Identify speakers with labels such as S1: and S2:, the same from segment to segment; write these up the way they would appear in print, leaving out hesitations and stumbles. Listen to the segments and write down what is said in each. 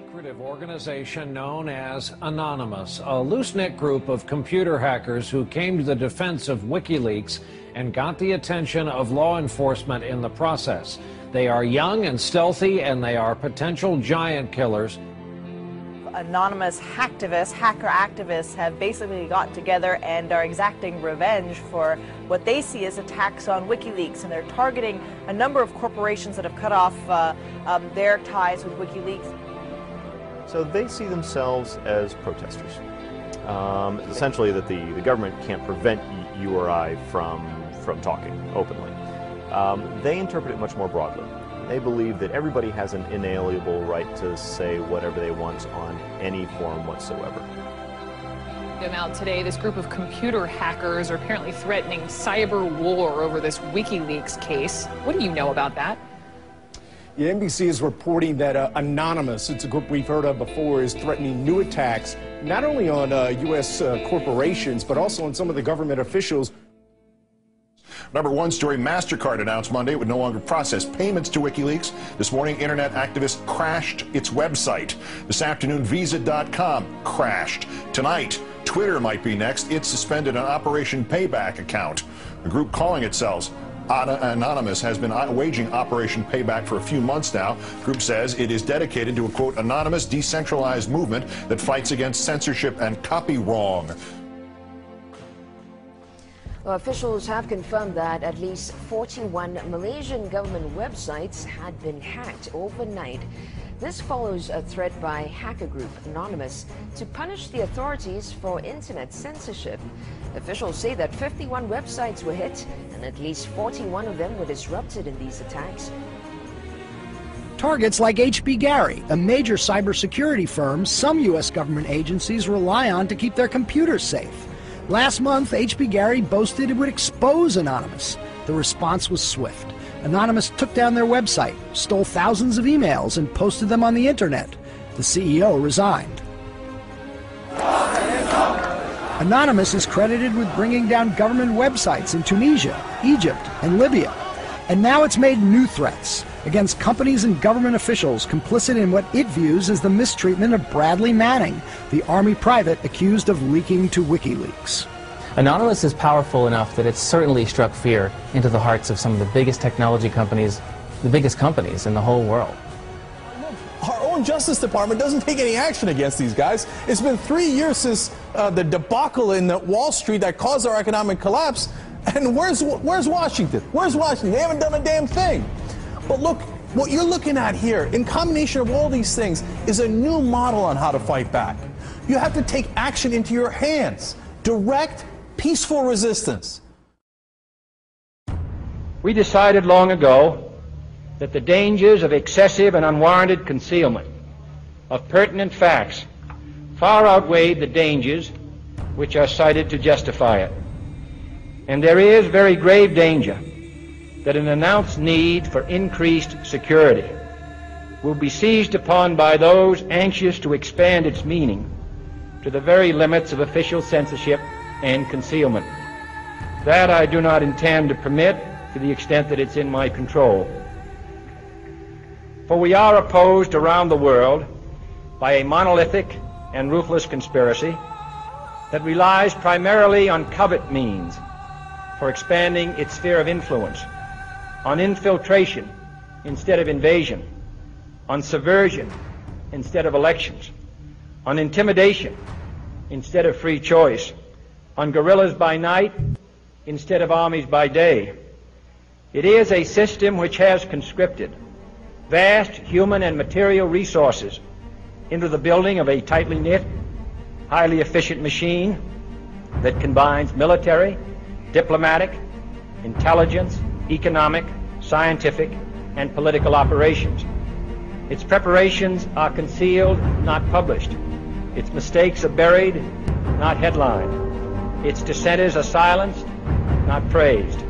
S1: secretive organization known as Anonymous, a loose-knit group of computer hackers who came to the defense of WikiLeaks and got the attention of law enforcement in the process. They are young and stealthy, and they are potential giant killers.
S2: Anonymous hacker activists have basically got together and are exacting revenge for what they see as attacks on WikiLeaks, and they're targeting a number of corporations that have cut off their ties with WikiLeaks.
S3: So they see themselves as protesters. Essentially that the government can't prevent you or I from talking openly. They interpret it much more broadly. They believe that everybody has an inalienable right to say whatever they want on any forum whatsoever.
S4: Now today, this group of computer hackers are apparently threatening cyber war over this WikiLeaks case. What do you know about that?
S5: Yeah, NBC is reporting that Anonymous, it's a group we've heard of before, is threatening new attacks not only on U.S. corporations, but also on some of the government officials.
S6: Number one story, MasterCard announced Monday it would no longer process payments to WikiLeaks. This morning, internet activists crashed its website. This afternoon, Visa.com crashed. Tonight, Twitter might be next. It suspended an Operation Payback account. A group calling itself Anonymous has been waging Operation Payback for a few months now. The group says it is dedicated to a, quote, anonymous, decentralized movement that fights against censorship and copy wrong.
S7: Well, officials have confirmed that at least 41 Malaysian government websites had been hacked overnight. This follows a threat by hacker group Anonymous to punish the authorities for internet censorship. Officials say that 51 websites were hit and at least 41 of them were disrupted in these attacks.
S8: Targets like HB Gary, a major cybersecurity firm some U.S. government agencies rely on to keep their computers safe. Last month, HB Gary boasted it would expose Anonymous. The response was swift. Anonymous took down their website, stole thousands of emails, and posted them on the internet. The CEO resigned. Anonymous is credited with bringing down government websites in Tunisia, Egypt, and Libya. And now it's made new threats against companies and government officials complicit in what it views as the mistreatment of Bradley Manning, the Army private accused of leaking to WikiLeaks.
S9: Anonymous is powerful enough that it's certainly struck fear into the hearts of some of the biggest technology companies, the biggest companies in the whole world.
S10: Our own Justice Department doesn't take any action against these guys. It's been 3 years since the debacle in Wall Street that caused our economic collapse. And where's Washington? Where's Washington? They haven't done a damn thing. But look, what you're looking at here, in combination of all these things, is a new model on how to fight back. You have to take action into your hands. Direct, peaceful resistance.
S11: We decided long ago that the dangers of excessive and unwarranted concealment of pertinent facts far outweighed the dangers which are cited to justify it. And there is very grave danger that an announced need for increased security will be seized upon by those anxious to expand its meaning to the very limits of official censorship and concealment. That I do not intend to permit to the extent that it's in my control. For we are opposed around the world by a monolithic and ruthless conspiracy that relies primarily on covert means for expanding its sphere of influence, on infiltration instead of invasion, on subversion instead of elections, on intimidation instead of free choice, on guerrillas by night instead of armies by day. It is a system which has conscripted vast human and material resources into the building of a tightly knit, highly efficient machine that combines military, diplomatic, intelligence, economic, scientific, and political operations. Its preparations are concealed, not published. Its mistakes are buried, not headlined. Its dissenters are silenced, not praised.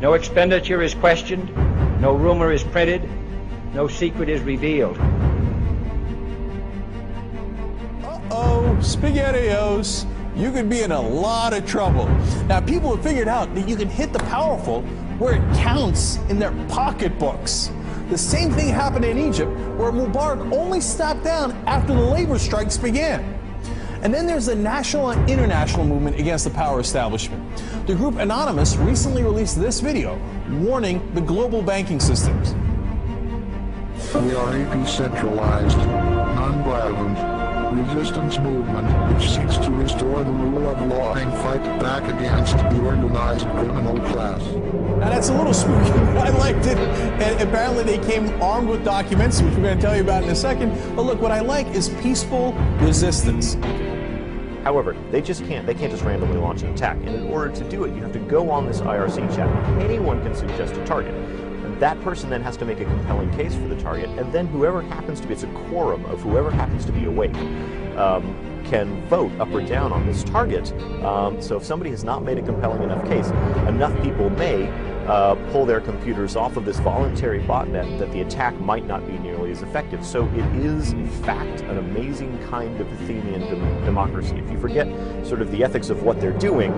S11: No expenditure is questioned, no rumor is printed, no secret is revealed.
S10: Uh-oh, SpaghettiOs. You could be in a lot of trouble. Now, people have figured out that you can hit the powerful where it counts in their pocketbooks. The same thing happened in Egypt, where Mubarak only stepped down after the labor strikes began. And then there's the national and international movement against the power establishment. The group Anonymous recently released this video warning the global banking systems.
S12: We are a decentralized, non-violent resistance movement which seeks to restore the rule of law and fight back against the organized criminal class.
S10: Now that's a little spooky, but I liked it. And apparently they came armed with documents, which we're going to tell you about in a second. But look, what I like is peaceful resistance.
S3: However, they can't just randomly launch an attack. And in order to do it, you have to go on this IRC chat. Anyone can suggest a target. And that person then has to make a compelling case for the target, and then whoever happens to be, it's a quorum of whoever happens to be awake, can vote up or down on this target. So if somebody has not made a compelling enough case, enough people may pull their computers off of this voluntary botnet that the attack might not be nearly as effective. So it is, in fact, an amazing kind of Athenian democracy. If you forget sort of the ethics of what they're doing,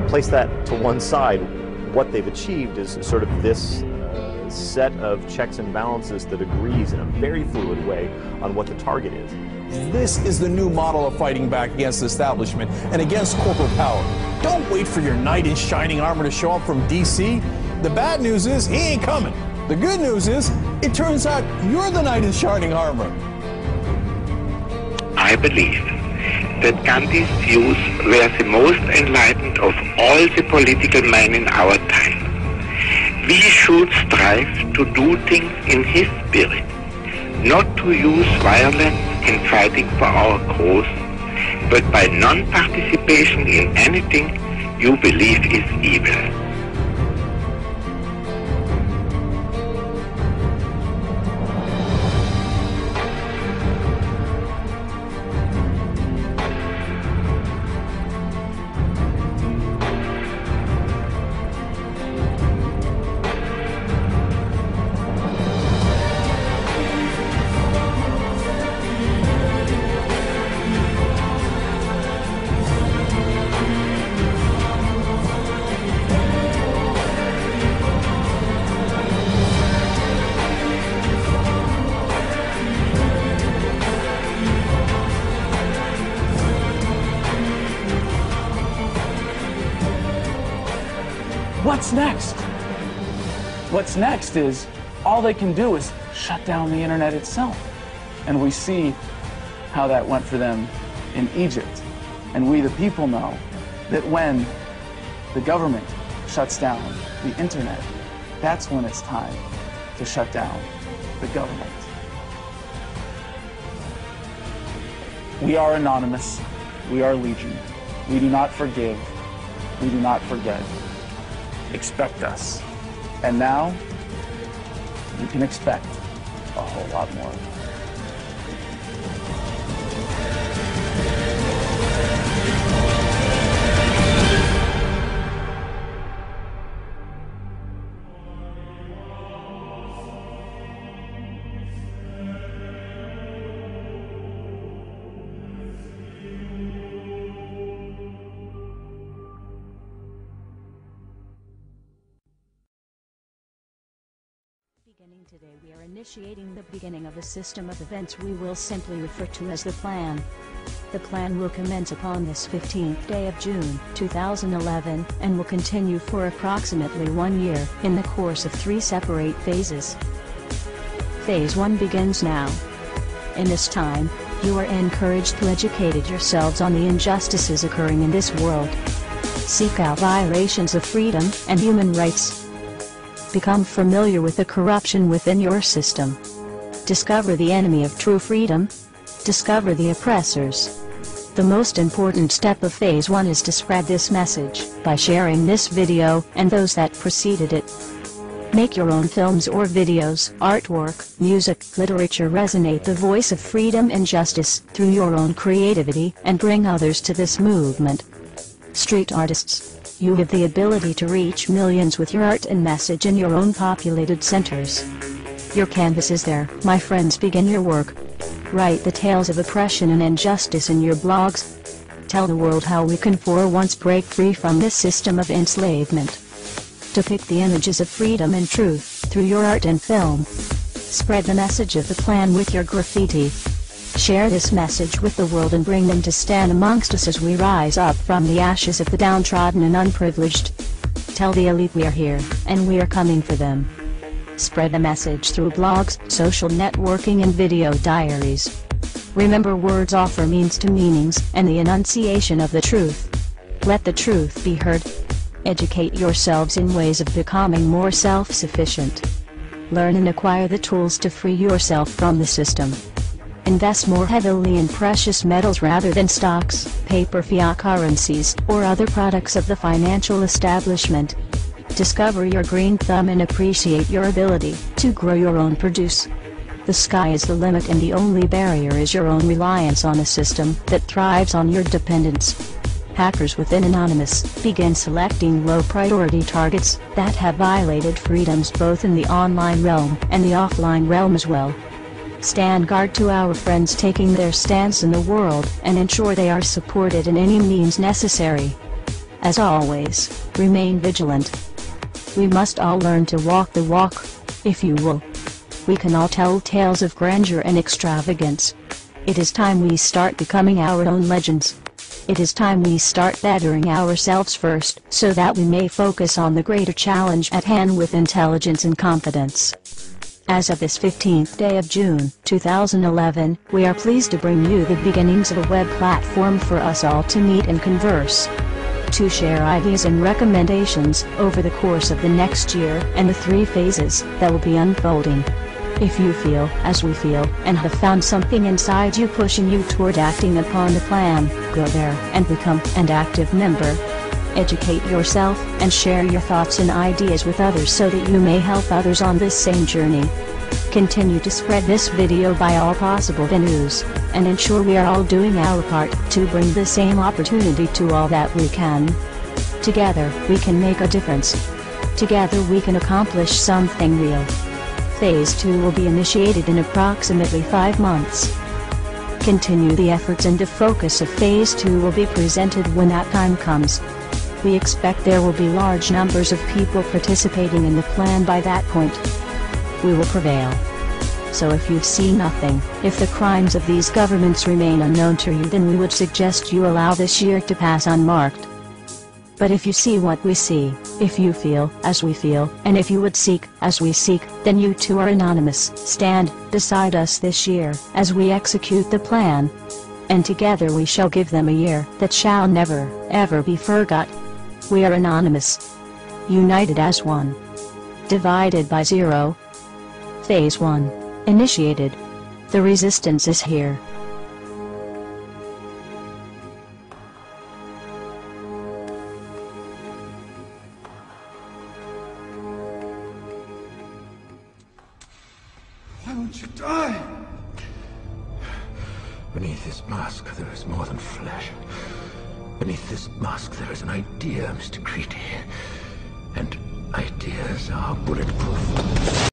S3: place that to one side, what they've achieved is sort of this set of checks and balances that agrees in a very fluid way on what the target is.
S10: This is the new model of fighting back against the establishment and against corporate power. Don't wait for your knight in shining armor to show up from DC. The bad news is he ain't coming. The good news is it turns out you're the knight in shining armor.
S13: I believe that Gandhi's views were the most enlightened of all the political men in our time. We should strive to do things in his spirit, not to use violence in fighting for our cause, but by non-participation in anything you believe is evil.
S14: What's next? What's next is all they can do is shut down the internet itself. And we see how that went for them in Egypt. And we, the people, know that when the government shuts down the internet, that's when it's time to shut down the government. We are Anonymous. We are Legion. We do not forgive. We do not forget. Expect us. And now, you can expect a whole lot more.
S15: Today we are initiating the beginning of a system of events we will simply refer to as the Plan. The Plan will commence upon this 15th day of June 2011 and will continue for approximately 1 year in the course of 3 separate phases. Phase 1 begins now. In this time, you are encouraged to educate yourselves on the injustices occurring in this world. Seek out violations of freedom and human rights. Become familiar with the corruption within your system. Discover the enemy of true freedom. Discover the oppressors. The most important step of Phase 1 is to spread this message by sharing this video and those that preceded it. Make your own films or videos, artwork, music, literature resonate the voice of freedom and justice through your own creativity and bring others to this movement. Street artists, you have the ability to reach millions with your art and message in your own populated centers. Your canvas is there, my friends. Begin your work. Write the tales of oppression and injustice in your blogs. Tell the world how we can for once break free from this system of enslavement. Depict the images of freedom and truth through your art and film. Spread the message of the plan with your graffiti. Share this message with the world and bring them to stand amongst us as we rise up from the ashes of the downtrodden and unprivileged. Tell the elite we are here, and we are coming for them. Spread the message through blogs, social networking and video diaries. Remember, words offer means to meanings and the enunciation of the truth. Let the truth be heard. Educate yourselves in ways of becoming more self-sufficient. Learn and acquire the tools to free yourself from the system. Invest more heavily in precious metals rather than stocks, paper fiat currencies, or other products of the financial establishment. Discover your green thumb and appreciate your ability to grow your own produce. The sky is the limit, and the only barrier is your own reliance on a system that thrives on your dependence. Hackers within Anonymous begin selecting low-priority targets that have violated freedoms both in the online realm and the offline realm as well. Stand guard to our friends taking their stance in the world and ensure they are supported in any means necessary. As always, remain vigilant. We must all learn to walk the walk, if you will. We can all tell tales of grandeur and extravagance. It is time we start becoming our own legends. It is time we start bettering ourselves first, so that we may focus on the greater challenge at hand with intelligence and confidence. As of this 15th day of June, 2011, we are pleased to bring you the beginnings of a web platform for us all to meet and converse. To share ideas and recommendations over the course of the next year and the 3 phases that will be unfolding. If you feel, as we feel, and have found something inside you pushing you toward acting upon the plan, go there and become an active member. Educate yourself and share your thoughts and ideas with others so that you may help others on this same journey. Continue to spread this video by all possible venues, and ensure we are all doing our part to bring the same opportunity to all that we can. Together, we can make a difference. Together we can accomplish something real. Phase 2 will be initiated in approximately 5 months. Continue the efforts, and the focus of Phase 2 will be presented when that time comes. We expect there will be large numbers of people participating in the plan by that point. We will prevail. So if you've seen nothing, if the crimes of these governments remain unknown to you, then we would suggest you allow this year to pass unmarked. But if you see what we see, if you feel as we feel, and if you would seek as we seek, then you too are anonymous. Stand beside us this year as we execute the plan. And together we shall give them a year that shall never, ever be forgot. We are anonymous. United as one. Divided by zero. Phase 1. Initiated. The resistance is here.
S16: Why won't you die? Beneath this mask, there is more than flesh. Beneath this mask, there is an idea, Mr. Creedy. And ideas are bulletproof.